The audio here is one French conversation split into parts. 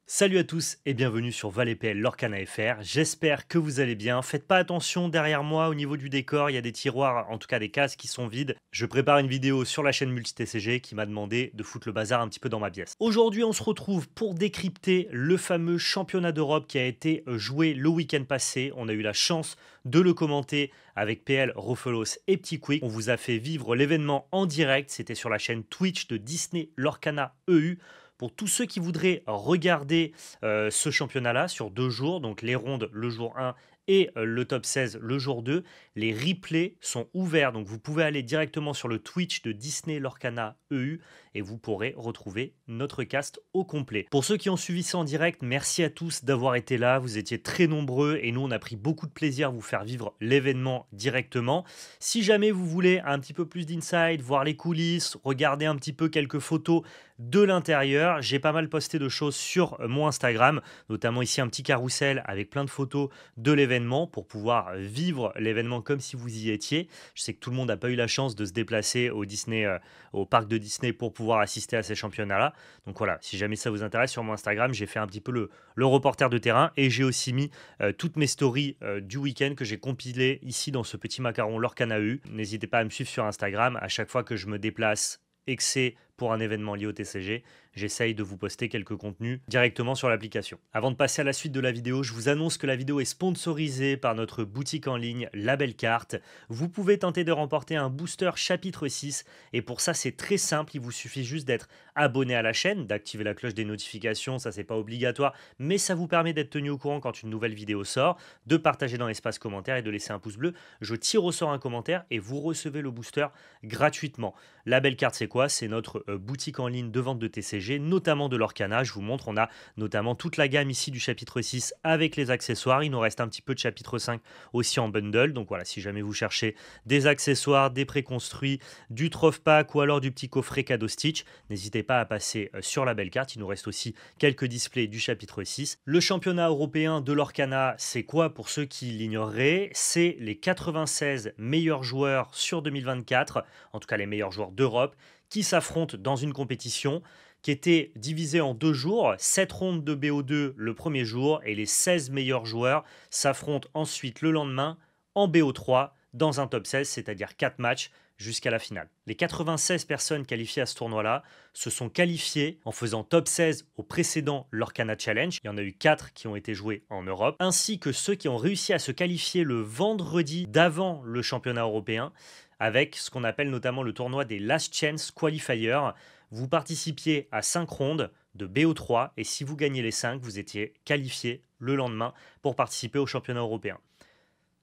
Salut à tous et bienvenue sur ValetPL Lorcana FR. J'espère que vous allez bien. Faites pas attention derrière moi au niveau du décor, il y a des tiroirs, en tout cas des cases qui sont vides. Je prépare une vidéo sur la chaîne MultiTCG qui m'a demandé de foutre le bazar un petit peu dans ma pièce. Aujourd'hui, on se retrouve pour décrypter le fameux championnat d'Europe qui a été joué le week-end passé. On a eu la chance de le commenter avec PL, Rofelos et Petit Quick. On vous a fait vivre l'événement en direct. C'était sur la chaîne Twitch de Disney Lorcana EU. Pour tous ceux qui voudraient regarder ce championnat-là sur 2 jours, donc les rondes le jour 1 et le top 16 le jour 2, les replays sont ouverts. Donc vous pouvez aller directement sur le Twitch de Disney Lorcana EU et vous pourrez retrouver notre cast au complet. Pour ceux qui ont suivi ça en direct, merci à tous d'avoir été là. Vous étiez très nombreux et nous, on a pris beaucoup de plaisir à vous faire vivre l'événement directement. Si jamais vous voulez un petit peu plus d'insight, voir les coulisses, regarder un petit peu quelques photos de l'intérieur, j'ai pas mal posté de choses sur mon Instagram, notamment ici un petit carrousel avec plein de photos de l'événement pour pouvoir vivre l'événement comme si vous y étiez. Je sais que tout le monde n'a pas eu la chance de se déplacer au Disney, au parc de Disney pour pouvoir assister à ces championnats-là. Donc voilà, si jamais ça vous intéresse, sur mon Instagram, j'ai fait un petit peu le reporter de terrain et j'ai aussi mis toutes mes stories du week-end que j'ai compilées ici dans ce petit macaron Lorcana EU. N'hésitez pas à me suivre sur Instagram à chaque fois que je me déplace et que c'est pour un événement lié au TCG, j'essaye de vous poster quelques contenus directement sur l'application. Avant de passer à la suite de la vidéo, je vous annonce que la vidéo est sponsorisée par notre boutique en ligne La Belle Carte. Vous pouvez tenter de remporter un booster chapitre 6 et pour ça c'est très simple, il vous suffit juste d'être abonné à la chaîne, d'activer la cloche des notifications, ça c'est pas obligatoire, mais ça vous permet d'être tenu au courant quand une nouvelle vidéo sort, de partager dans l'espace commentaire et de laisser un pouce bleu. Je tire au sort un commentaire et vous recevez le booster gratuitement. La Belle Carte c'est quoi? C'est notre boutique en ligne de vente de TCG, notamment de l'Orcana. Je vous montre, on a notamment toute la gamme ici du chapitre 6 avec les accessoires. Il nous reste un petit peu de chapitre 5 aussi en bundle. Donc voilà, si jamais vous cherchez des accessoires, des préconstruits, du Troph Pack ou alors du petit coffret cadeau Stitch, n'hésitez pas à passer sur la Belle Carte. Il nous reste aussi quelques displays du chapitre 6. Le championnat européen de l'Orcana, c'est quoi pour ceux qui l'ignoreraient? C'est les 96 meilleurs joueurs sur 2024, en tout cas les meilleurs joueurs d'Europe, qui s'affrontent dans une compétition qui était divisée en 2 jours, 7 rondes de BO2 le premier jour, et les 16 meilleurs joueurs s'affrontent ensuite le lendemain en BO3 dans un top 16, c'est-à-dire 4 matchs jusqu'à la finale. Les 96 personnes qualifiées à ce tournoi-là se sont qualifiées en faisant top 16 au précédent Lorcana Challenge. Il y en a eu 4 qui ont été joués en Europe, ainsi que ceux qui ont réussi à se qualifier le vendredi d'avant le championnat européen, avec ce qu'on appelle notamment le tournoi des Last Chance Qualifiers. Vous participiez à 5 rondes de BO3 et si vous gagnez les 5, vous étiez qualifié le lendemain pour participer au championnat européen.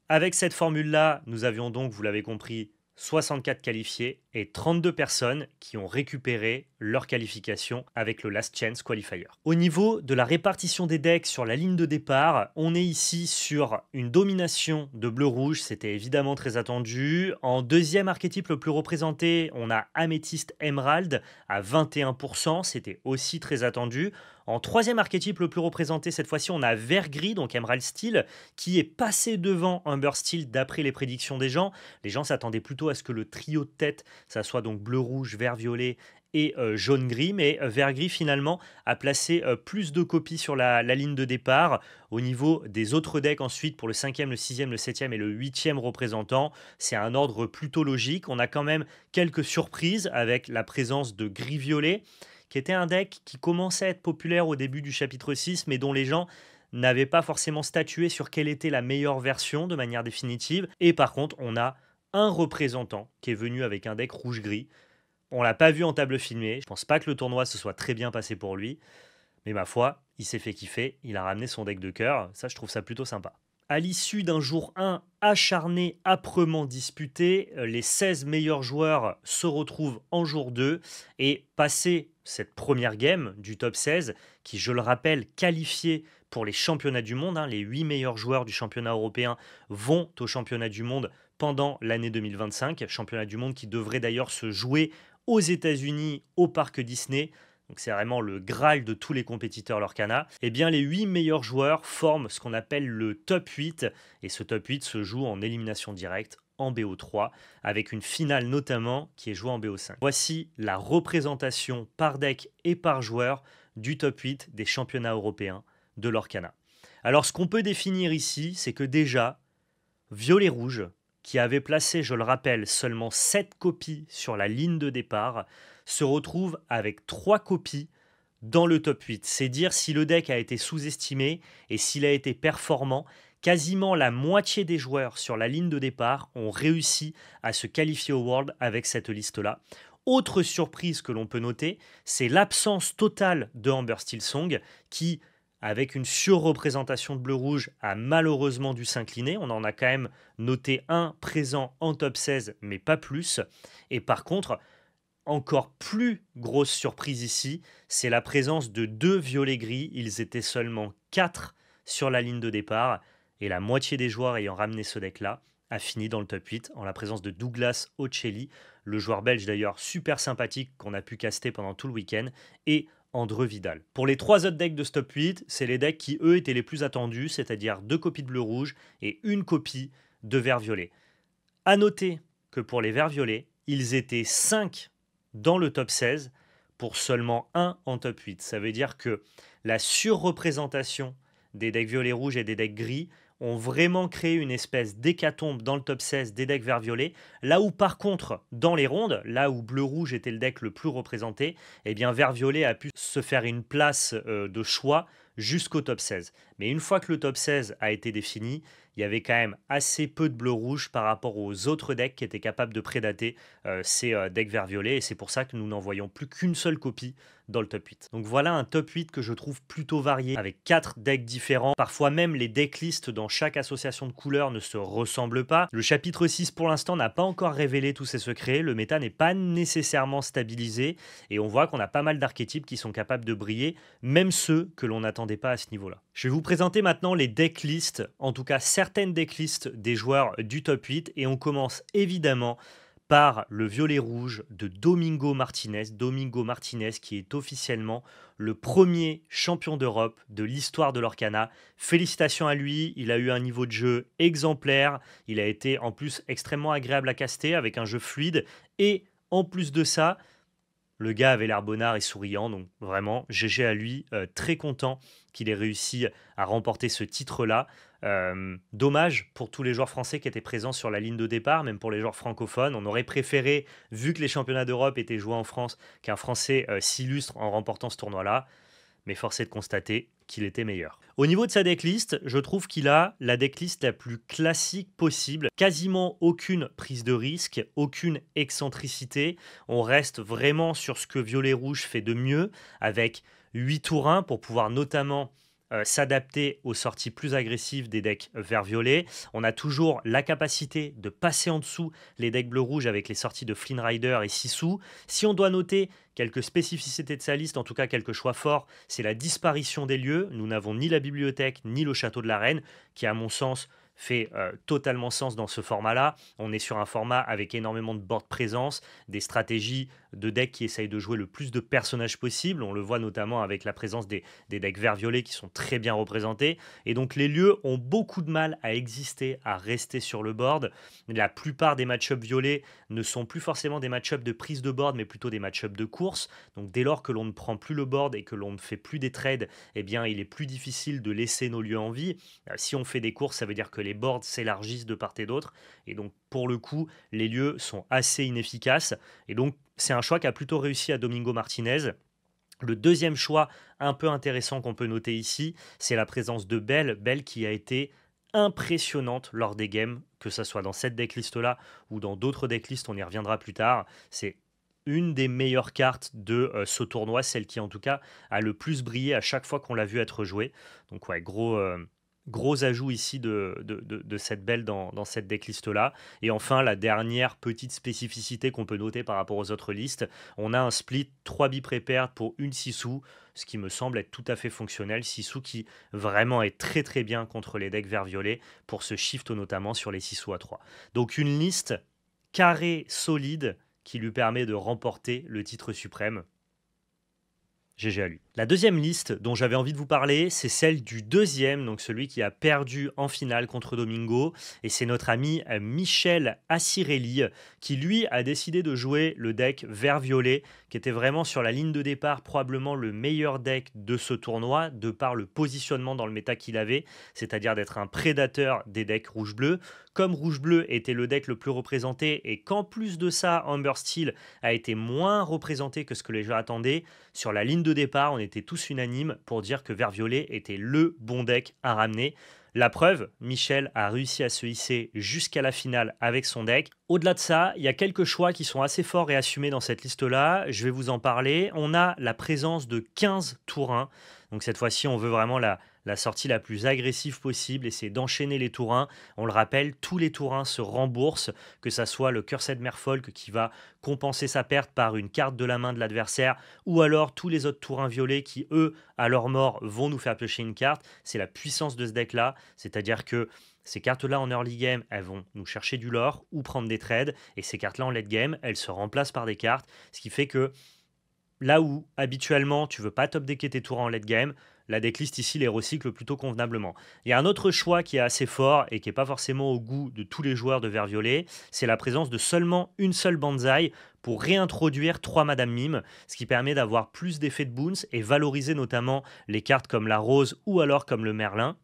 Avec cette formule-là, nous avions donc, vous l'avez compris, 64 qualifiés et 32 personnes qui ont récupéré leur qualification avec le Last Chance Qualifier. Au niveau de la répartition des decks sur la ligne de départ, on est ici sur une domination de bleu-rouge, c'était évidemment très attendu. En deuxième archétype le plus représenté, on a Améthyste Emerald à 21%, c'était aussi très attendu. En troisième archétype le plus représenté, cette fois-ci, on a Vert Gris, donc Emerald Steel, qui est passé devant Umber Steel d'après les prédictions des gens. Les gens s'attendaient plutôt à ce que le trio de tête, ça soit donc bleu, rouge, vert, violet et jaune gris, mais vert gris finalement a placé plus de copies sur la ligne de départ. Au niveau des autres decks ensuite, pour le 5e, le 6e, le 7e et le 8e représentant, c'est un ordre plutôt logique. On a quand même quelques surprises avec la présence de gris violet, qui était un deck qui commençait à être populaire au début du chapitre 6, mais dont les gens n'avaient pas forcément statué sur quelle était la meilleure version de manière définitive. Et par contre, on a un représentant qui est venu avec un deck rouge-gris. On l'a pas vu en table filmée. Je pense pas que le tournoi se soit très bien passé pour lui. Mais ma foi, il s'est fait kiffer. Il a ramené son deck de cœur. Ça, je trouve ça plutôt sympa. À l'issue d'un jour 1 acharné, âprement disputé, les 16 meilleurs joueurs se retrouvent en jour 2 et passé cette première game du top 16, qui, je le rappelle, qualifié pour les championnats du monde, les 8 meilleurs joueurs du championnat européen vont au championnat du monde pendant l'année 2025, championnat du monde qui devrait d'ailleurs se jouer aux États-Unis au parc Disney. Donc c'est vraiment le Graal de tous les compétiteurs Lorcana. Eh bien, les 8 meilleurs joueurs forment ce qu'on appelle le top 8. Et ce top 8 se joue en élimination directe en BO3, avec une finale notamment qui est jouée en BO5. Voici la représentation par deck et par joueur du top 8 des championnats européens de Lorcana. Alors ce qu'on peut définir ici, c'est que déjà, Violet-Rouge, qui avait placé, je le rappelle, seulement 7 copies sur la ligne de départ, se retrouve avec 3 copies dans le top 8. C'est dire si le deck a été sous-estimé et s'il a été performant. Quasiment la moitié des joueurs sur la ligne de départ ont réussi à se qualifier au World avec cette liste-là. Autre surprise que l'on peut noter, c'est l'absence totale de Amber Steelsong qui, avec une surreprésentation de bleu-rouge, a malheureusement dû s'incliner. On en a quand même noté un présent en top 16, mais pas plus. Et par contre, encore plus grosse surprise ici, c'est la présence de 2 violets-gris. Ils étaient seulement 4 sur la ligne de départ. Et la moitié des joueurs ayant ramené ce deck-là a fini dans le top 8 en la présence de Douglas Ocelli, le joueur belge d'ailleurs super sympathique qu'on a pu caster pendant tout le week-end, et André Vidal. Pour les 3 autres decks de ce top 8, c'est les decks qui eux étaient les plus attendus, c'est-à-dire 2 copies de bleu-rouge et 1 copie de vert-violet. A noter que pour les verts-violets, ils étaient 5 dans le top 16 pour seulement 1 en top 8. Ça veut dire que la surreprésentation des decks violet-rouge et des decks gris ont vraiment créé une espèce d'hécatombe dans le top 16 des decks vert-violet, là où par contre, dans les rondes, là où bleu-rouge était le deck le plus représenté, eh bien vert-violet a pu se faire une place de choix jusqu'au top 16. Mais une fois que le top 16 a été défini, il y avait quand même assez peu de bleu-rouge par rapport aux autres decks qui étaient capables de prédater ces decks vert-violet, et c'est pour ça que nous n'en voyons plus qu'une seule copie dans le top 8. Donc voilà un top 8 que je trouve plutôt varié, avec 4 decks différents. Parfois même les decklists dans chaque association de couleurs ne se ressemblent pas. Le chapitre 6 pour l'instant n'a pas encore révélé tous ses secrets, le méta n'est pas nécessairement stabilisé, et on voit qu'on a pas mal d'archétypes qui sont capables de briller, même ceux que l'on n'attendait pas à ce niveau-là. Je vais vous présenter maintenant les decklists, en tout cas certaines decklists des joueurs du top 8, et on commence évidemment par le violet-rouge de Domingo Martinez. Domingo Martinez qui est officiellement le premier champion d'Europe de l'histoire de l'Orcana. Félicitations à lui, il a eu un niveau de jeu exemplaire, il a été en plus extrêmement agréable à caster avec un jeu fluide, et en plus de ça, le gars avait l'air bonnard et souriant, donc vraiment, GG à lui, très content qu'il ait réussi à remporter ce titre-là. Dommage pour tous les joueurs français qui étaient présents sur la ligne de départ, même pour les joueurs francophones. On aurait préféré, vu que les championnats d'Europe étaient joués en France, qu'un Français s'illustre en remportant ce tournoi-là. Mais force est de constater qu'il était meilleur. Au niveau de sa decklist, je trouve qu'il a la decklist la plus classique possible. Quasiment aucune prise de risque, aucune excentricité. On reste vraiment sur ce que Violet-Rouge fait de mieux, avec 8 tours 1 pour pouvoir notamment s'adapter aux sorties plus agressives des decks vert-violet. On a toujours la capacité de passer en dessous les decks bleu-rouge avec les sorties de Flynn Rider et Sisu. Si on doit noter quelques spécificités de sa liste, en tout cas quelques choix forts, c'est la disparition des lieux. Nous n'avons ni la bibliothèque ni le château de la Reine, qui à mon sens fait totalement sens dans ce format-là. On est sur un format avec énormément de board présence, des stratégies de decks qui essayent de jouer le plus de personnages possible. On le voit notamment avec la présence des decks vert-violet qui sont très bien représentés. Et donc les lieux ont beaucoup de mal à exister, à rester sur le board. La plupart des match-ups violets ne sont plus forcément des match-ups de prise de board, mais plutôt des match-ups de course. Donc dès lors que l'on ne prend plus le board et que l'on ne fait plus des trades, eh bien il est plus difficile de laisser nos lieux en vie. Si on fait des courses, ça veut dire que les boards s'élargissent de part et d'autre. Et donc pour le coup, les lieux sont assez inefficaces. Et donc c'est un choix qui a plutôt réussi à Domingo Martinez. Le deuxième choix un peu intéressant qu'on peut noter ici, c'est la présence de Belle. Belle qui a été impressionnante lors des games, que ce soit dans cette decklist-là ou dans d'autres decklists, on y reviendra plus tard. C'est une des meilleures cartes de ce tournoi, celle qui en tout cas a le plus brillé à chaque fois qu'on l'a vu être jouée. Donc ouais, gros ajout ici de cette Belle dans cette decklist-là. Et enfin, la dernière petite spécificité qu'on peut noter par rapport aux autres listes, on a un split 3 bi prépared pour une Sisu, ce qui me semble être tout à fait fonctionnel. Sisu qui vraiment est très très bien contre les decks vert-violet pour ce shift notamment sur les Sisu à 3. Donc une liste carrée, solide, qui lui permet de remporter le titre suprême. GG à lui. La deuxième liste dont j'avais envie de vous parler, c'est celle du deuxième, donc celui qui a perdu en finale contre Domingo. Et c'est notre ami Michel Assirelli qui, lui, a décidé de jouer le deck vert-violet, qui était vraiment sur la ligne de départ, probablement le meilleur deck de ce tournoi, de par le positionnement dans le méta qu'il avait, c'est-à-dire d'être un prédateur des decks rouge-bleu. Comme rouge-bleu était le deck le plus représenté et qu'en plus de ça, Amber Steel a été moins représenté que ce que les joueurs attendaient, sur la ligne de départ, on était tous unanimes pour dire que vert-violet était le bon deck à ramener. La preuve, Michel a réussi à se hisser jusqu'à la finale avec son deck. Au-delà de ça, il y a quelques choix qui sont assez forts et assumés dans cette liste-là. Je vais vous en parler. On a la présence de 15 tours 1. Donc cette fois-ci, on veut vraiment la sortie la plus agressive possible, essayer d'enchaîner les tours 1. On le rappelle, tous les tours 1 se remboursent, que ça soit le Cursed Merfolk qui va compenser sa perte par une carte de la main de l'adversaire, ou alors tous les autres tours 1 violets qui, eux, à leur mort, vont nous faire piocher une carte. C'est la puissance de ce deck-là, c'est-à-dire que ces cartes-là en early game, elles vont nous chercher du lore ou prendre des trades, et ces cartes-là en late game, elles se remplacent par des cartes, ce qui fait que là où habituellement tu veux pas top decker tes tours en late game, la decklist ici les recycle plutôt convenablement. Il y a un autre choix qui est assez fort et qui n'est pas forcément au goût de tous les joueurs de vert-violet, c'est la présence de seulement une seule Banzai pour réintroduire 3 Madame Mime, ce qui permet d'avoir plus d'effets de bounce et valoriser notamment les cartes comme la Rose ou alors comme le Merlin,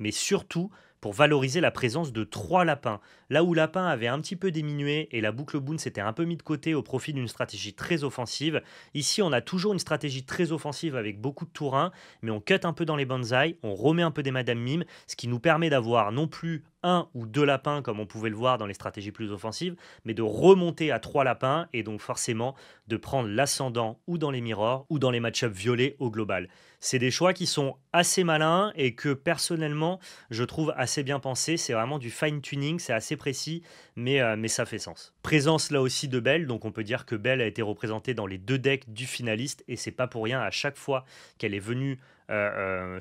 mais surtout pour valoriser la présence de 3 lapins. Là où lapin avait un petit peu diminué et la boucle boon s'était un peu mis de côté au profit d'une stratégie très offensive, ici on a toujours une stratégie très offensive avec beaucoup de tours 1, mais on cut un peu dans les bonsaïs, on remet un peu des Madame Mime, ce qui nous permet d'avoir non plus un ou deux lapins comme on pouvait le voir dans les stratégies plus offensives, mais de remonter à 3 lapins et donc forcément de prendre l'ascendant ou dans les mirrors ou dans les match-ups violets au global. C'est des choix qui sont assez malins et que personnellement je trouve assez bien pensés. C'est vraiment du fine-tuning, c'est assez précis, mais ça fait sens. Présence là aussi de Belle, donc on peut dire que Belle a été représentée dans les 2 decks du finaliste et c'est pas pour rien, à chaque fois qu'elle est venue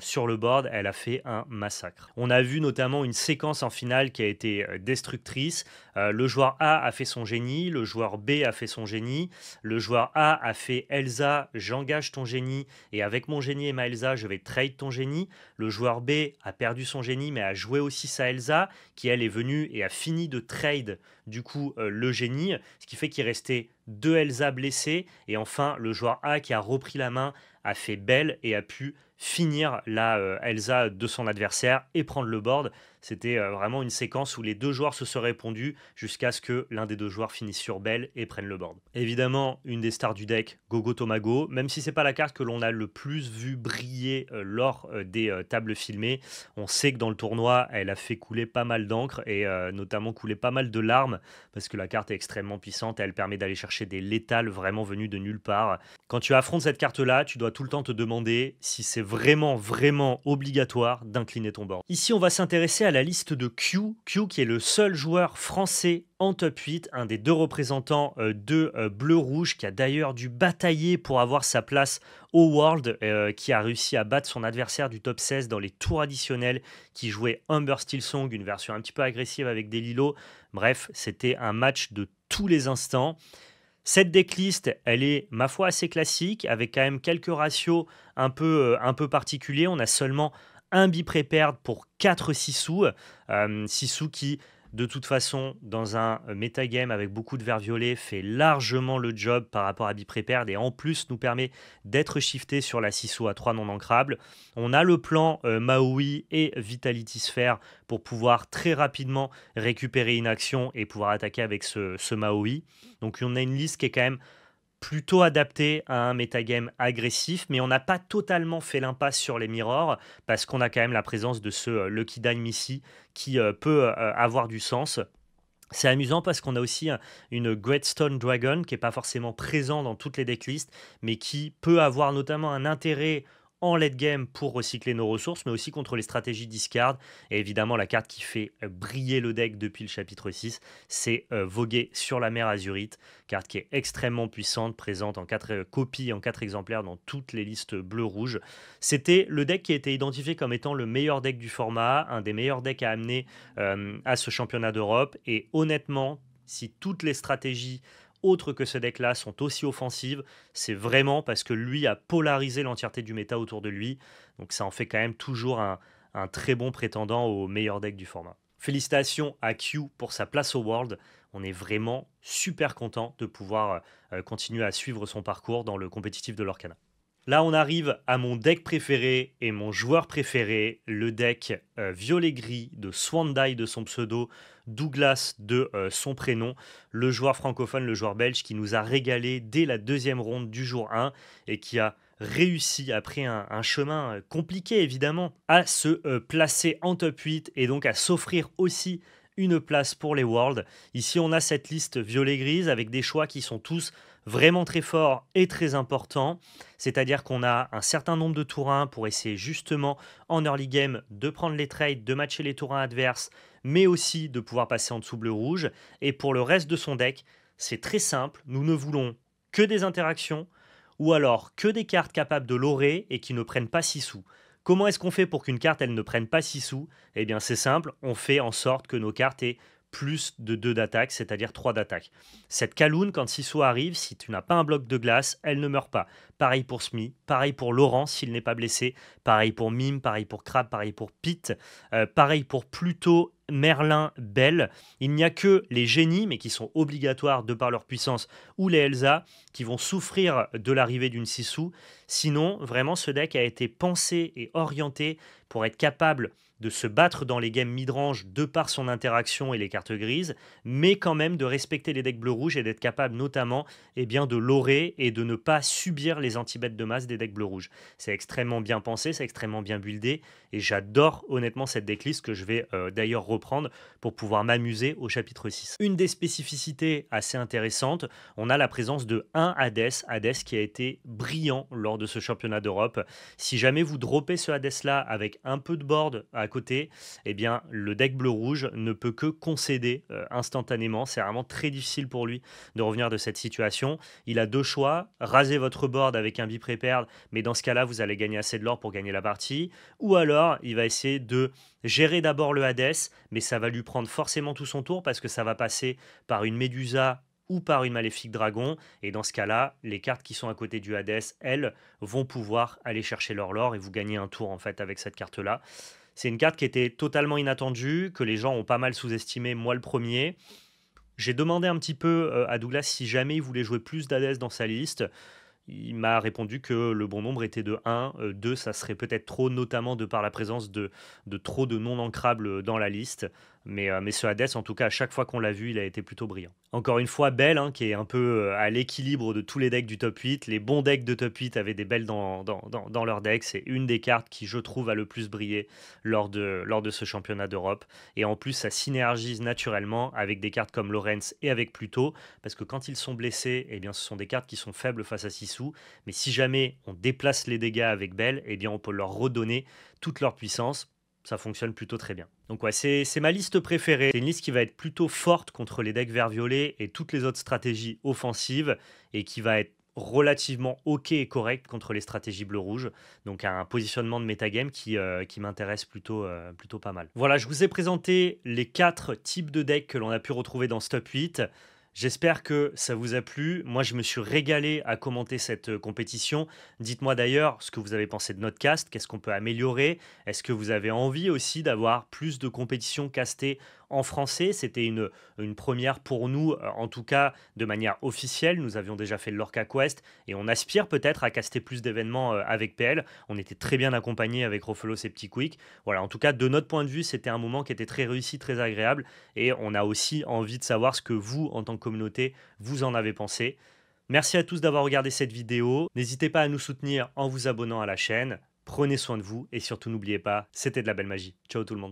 sur le board, elle a fait un massacre. On a vu notamment une séquence en finale qui a été destructrice. Le joueur A a fait son génie, le joueur B a fait son génie, le joueur A a fait Elsa, j'engage ton génie et avec mon génie et ma Elsa, je vais trade ton génie. Le joueur B a perdu son génie mais a joué aussi sa Elsa qui elle est venue et a fini de trade du coup le génie, ce qui fait qu'il restait 2 Elsa blessées et enfin le joueur A qui a repris la main a fait Belle et a pu finir la Elsa de son adversaire et prendre le board. C'était vraiment une séquence où les 2 joueurs se seraient répondus jusqu'à ce que l'un des 2 joueurs finisse sur Belle et prenne le board. Évidemment, une des stars du deck, Gogo Tomago, même si c'est pas la carte que l'on a le plus vu briller lors des tables filmées, on sait que dans le tournoi, elle a fait couler pas mal d'encre et notamment couler pas mal de larmes parce que la carte est extrêmement puissante et elle permet d'aller chercher des létales vraiment venues de nulle part. Quand tu affrontes cette carte-là, tu dois tout le temps te demander si c'est vraiment obligatoire d'incliner ton board. Ici, on va s'intéresser à la liste de Q. Q qui est le seul joueur français en top 8, un des 2 représentants de bleu-rouge qui a d'ailleurs dû batailler pour avoir sa place au World, qui a réussi à battre son adversaire du top 16 dans les tours additionnels, qui jouait Humber Steel Song, une version un petit peu agressive avec des lilos. Bref, c'était un match de tous les instants. Cette decklist, elle est, ma foi, assez classique, avec quand même quelques ratios un peu particuliers. On a seulement un bi-prepared pour 4 Sissou. Sissou qui, de toute façon, dans un metagame avec beaucoup de vert violet, fait largement le job par rapport à bi-prepared et en plus nous permet d'être shifté sur la Sissou à 3 non ancrables. On a le plan Maui et Vitality Sphere pour pouvoir très rapidement récupérer une action et pouvoir attaquer avec ce Maui. Donc on a une liste qui est quand même plutôt adapté à un metagame agressif, mais on n'a pas totalement fait l'impasse sur les mirrors parce qu'on a quand même la présence de ce Lucky Dime ici qui peut avoir du sens. C'est amusant parce qu'on a aussi une Great Stone Dragon qui n'est pas forcément présent dans toutes les decklists, mais qui peut avoir notamment un intérêt en late game pour recycler nos ressources, mais aussi contre les stratégies discard. Et évidemment, la carte qui fait briller le deck depuis le chapitre 6, c'est Voguer sur la mer Azurite, carte qui est extrêmement puissante, présente en 4 copies, en 4 exemplaires dans toutes les listes bleu-rouge. C'était le deck qui a été identifié comme étant le meilleur deck du format, un des meilleurs decks à amener à ce championnat d'Europe. Et honnêtement, si toutes les stratégies autres que ce deck-là sont aussi offensives, c'est vraiment parce que lui a polarisé l'entièreté du méta autour de lui. Donc ça en fait quand même toujours un très bon prétendant au meilleur deck du format. Félicitations à Q pour sa place au World. On est vraiment super content de pouvoir continuer à suivre son parcours dans le compétitif de l'Orcana. Là, on arrive à mon deck préféré et mon joueur préféré, le deck violet-gris de Swandai de son pseudo, Douglas de son prénom, le joueur francophone, le joueur belge qui nous a régalé dès la deuxième ronde du jour 1 et qui a réussi, après un chemin compliqué évidemment, à se placer en top 8 et donc à s'offrir aussi une place pour les Worlds. Ici, on a cette liste violet-grise avec des choix qui sont tous vraiment très forts et très importants. C'est-à-dire qu'on a un certain nombre de tours 1 pour essayer justement en early game de prendre les trades, de matcher les tours 1 adverses, mais aussi de pouvoir passer en dessous bleu-rouge. Et pour le reste de son deck, c'est très simple. Nous ne voulons que des interactions ou alors que des cartes capables de lorer et qui ne prennent pas 6 sous. Comment est-ce qu'on fait pour qu'une carte elle ne prenne pas 6 sous? Eh bien c'est simple, on fait en sorte que nos cartes aient plus de 2 d'attaque, c'est-à-dire 3 d'attaque. Cette Kaloun, quand Sissou arrive, si tu n'as pas un bloc de glace, elle ne meurt pas. Pareil pour Smee, pareil pour Laurent s'il n'est pas blessé, pareil pour Mime, pareil pour Crab, pareil pour Pete, pareil pour Pluto, Merlin, Belle. Il n'y a que les génies, mais qui sont obligatoires de par leur puissance, ou les Elsa, qui vont souffrir de l'arrivée d'une Sissou. Sinon, vraiment, ce deck a été pensé et orienté pour être capable de se battre dans les games mid-range de par son interaction et les cartes grises, mais quand même de respecter les decks bleu-rouge et d'être capable notamment de lorer et de ne pas subir les anti-bêtes de masse des decks bleu-rouge. C'est extrêmement bien pensé, c'est extrêmement bien buildé, et j'adore honnêtement cette decklist que je vais d'ailleurs reprendre pour pouvoir m'amuser au chapitre 6. Une des spécificités assez intéressantes, on a la présence de un Hades, Hades qui a été brillant lors de ce championnat d'Europe. Si jamais vous droppez ce Hades-là avec un peu de board à côté, eh bien le deck bleu-rouge ne peut que concéder instantanément. C'est vraiment très difficile pour lui de revenir de cette situation. Il a deux choix, raser votre board avec un bi-prepare, mais dans ce cas-là, vous allez gagner assez de l'or pour gagner la partie, ou alors il va essayer de gérer d'abord le Hades, mais ça va lui prendre forcément tout son tour parce que ça va passer par une Médusa ou par une Maléfique Dragon, et dans ce cas-là, les cartes qui sont à côté du Hades, elles, vont pouvoir aller chercher leur lore et vous gagner un tour en fait avec cette carte-là. C'est une carte qui était totalement inattendue, que les gens ont pas mal sous-estimé, moi le premier. J'ai demandé un petit peu à Douglas si jamais il voulait jouer plus d'Hades dans sa liste. Il m'a répondu que le bon nombre était de 1, 2 ça serait peut-être trop, notamment de par la présence de trop de non-ancrables dans la liste. Mais ce Hades, en tout cas, à chaque fois qu'on l'a vu, il a été plutôt brillant. Encore une fois, Belle, hein, qui est un peu à l'équilibre de tous les decks du top 8. Les bons decks de top 8 avaient des Belles dans leur deck. C'est une des cartes qui, je trouve, a le plus brillé lors de ce championnat d'Europe. Et en plus, ça synergise naturellement avec des cartes comme Lorenz et avec Pluto, parce que quand ils sont blessés, eh bien, ce sont des cartes qui sont faibles face à Sissou. Mais si jamais on déplace les dégâts avec Belle, eh bien, on peut leur redonner toute leur puissance. Ça fonctionne plutôt très bien. Donc ouais, c'est ma liste préférée. C'est une liste qui va être plutôt forte contre les decks vert-violet et toutes les autres stratégies offensives, et qui va être relativement ok et correct contre les stratégies bleu-rouge. Donc un positionnement de metagame qui m'intéresse plutôt pas mal. Voilà, je vous ai présenté les 4 types de decks que l'on a pu retrouver dans ce top 8. J'espère que ça vous a plu. Moi, je me suis régalé à commenter cette compétition. Dites-moi d'ailleurs ce que vous avez pensé de notre cast. Qu'est-ce qu'on peut améliorer? Est-ce que vous avez envie aussi d'avoir plus de compétitions castées en français? C'était une première pour nous, en tout cas de manière officielle. Nous avions déjà fait le Lorca Quest et on aspire peut-être à caster plus d'événements avec PL. On était très bien accompagnés avec Rofelos et Petit Quick. Voilà, en tout cas, de notre point de vue, c'était un moment qui était très réussi, très agréable. Et on a aussi envie de savoir ce que vous, en tant que communauté, vous en avez pensé. Merci à tous d'avoir regardé cette vidéo. N'hésitez pas à nous soutenir en vous abonnant à la chaîne. Prenez soin de vous et surtout n'oubliez pas, c'était de la belle magie. Ciao tout le monde.